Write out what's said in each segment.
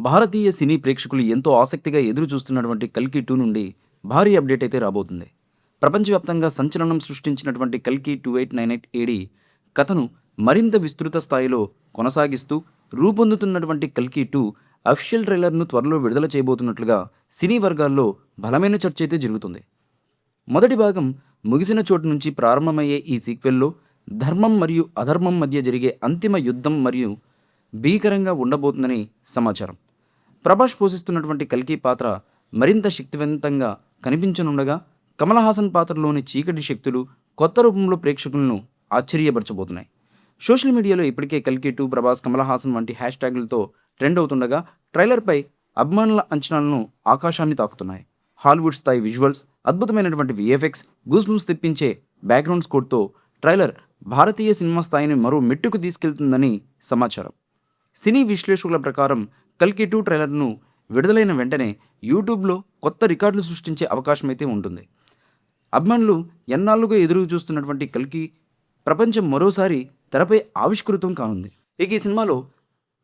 భారతీయ సినీ ప్రేక్షకులు ఎంతో ఆసక్తిగా ఎదురు చూస్తున్నటువంటి 'కల్కి 2' నుండి భారీ అప్డేట్ అయితే రాబోతుంది. ప్రపంచవ్యాప్తంగా సంచలనం సృష్టించినటువంటి 'కల్కి 2898 ఏడీ' కథను మరింత విస్తృత స్థాయిలో కొనసాగిస్తూ రూపొందుతున్నటువంటి 'కల్కి 2' అఫీషియల్ ట్రైలర్‌ను త్వరలో విడుదల చేయబోతున్నట్లుగా సినీ వర్గాల్లో బలమైన చర్చ అయితే జరుగుతుంది. మొదటి భాగం ముగిసిన చోటు నుంచి ప్రారంభమయ్యే ఈ సీక్వెల్‌లో ధర్మం మరియు అధర్మం మధ్య జరిగే అంతిమ యుద్ధం మరియు భీకరంగా ఉండబోతుందని సమాచారం. ప్రభాస్ పోషిస్తున్నటువంటి కల్కి పాత్ర మరింత శక్తివంతంగా కనిపించనుండగా, కమల్ హాసన్ పాత్రలోని చీకటి శక్తులు కొత్త రూపంలో ప్రేక్షకులను ఆశ్చర్యపరచబోతున్నాయి. సోషల్ మీడియాలో ఇప్పటికే 'కల్కి 2' ప్రభాస్, కమల్ హాసన్ వంటి హ్యాష్ ట్యాగులతో ట్రెండ్ అవుతుండగా, ట్రైలర్పై అభిమానుల అంచనాలను ఆకాశాన్ని తాకుతున్నాయి. హాలీవుడ్ స్థాయి విజువల్స్, అద్భుతమైనటువంటి విఎఫ్ఎక్స్, గూస్బంప్స్ తెప్పించే బ్యాక్గ్రౌండ్ స్కోర్తో ట్రైలర్ భారతీయ సినిమా స్థాయిని మరో మెట్టుకు తీసుకెళ్తుందని సమాచారం. సినీ విశ్లేషకుల ప్రకారం 'కల్కి 2' ట్రైలర్ను విడుదలైన వెంటనే యూట్యూబ్లో కొత్త రికార్డులు సృష్టించే అవకాశం అయితే ఉంటుంది. అభిమానులు ఎన్నాళ్ళుగా ఎదురు చూస్తున్నటువంటి 'కల్కి' ప్రపంచం మరోసారి తెరపై ఆవిష్కృతం కానుంది. ఇక ఈ సినిమాలో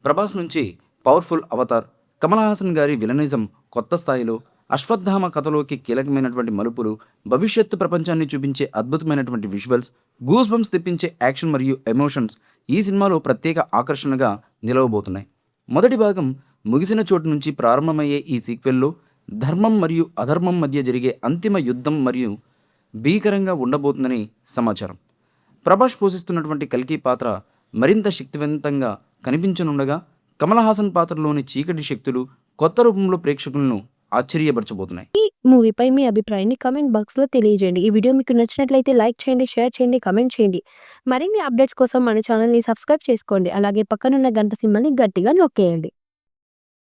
ప్రభాస్ నుంచి పవర్ఫుల్ అవతార్, కమల్ హాసన్ గారి విలనిజం కొత్త స్థాయిలో, అశ్వత్థామ కథలోకి కీలకమైనటువంటి మలుపులు, భవిష్యత్తు ప్రపంచాన్ని చూపించే అద్భుతమైనటువంటి విజువల్స్, గూస్ బంప్స్ తెప్పించే యాక్షన్ మరియు ఎమోషన్స్ ఈ సినిమాలో ప్రత్యేక ఆకర్షణగా నిలవబోతున్నాయి. మొదటి భాగం ముగిసిన చోటు నుంచి ప్రారంభమయ్యే ఈ సీక్వెల్లో ధర్మం మరియు అధర్మం మధ్య జరిగే అంతిమ యుద్ధం మరియు భీకరంగా ఉండబోతుందని సమాచారం. ప్రభాస్ పోషిస్తున్నటువంటి కల్కి పాత్ర మరింత శక్తివంతంగా కనిపించనుండగా, కమల్ హాసన్ పాత్రలోని చీకటి శక్తులు కొత్త రూపంలో ప్రేక్షకులను ఆశ్చర్యపరచబోతున్నాయి. ఈ మూవీపై మీ అభిప్రాయాన్ని కామెంట్ బాక్స్లో తెలియజేయండి. ఈ వీడియో మీకు నచ్చినట్లయితే లైక్ చేయండి, షేర్ చేయండి, కామెంట్ చేయండి. మరిన్ని అప్డేట్స్ కోసం మన ఛానల్ని సబ్స్క్రైబ్ చేసుకోండి. అలాగే పక్కనున్న గంట సింబల్ని గట్టిగా నొక్కేయండి.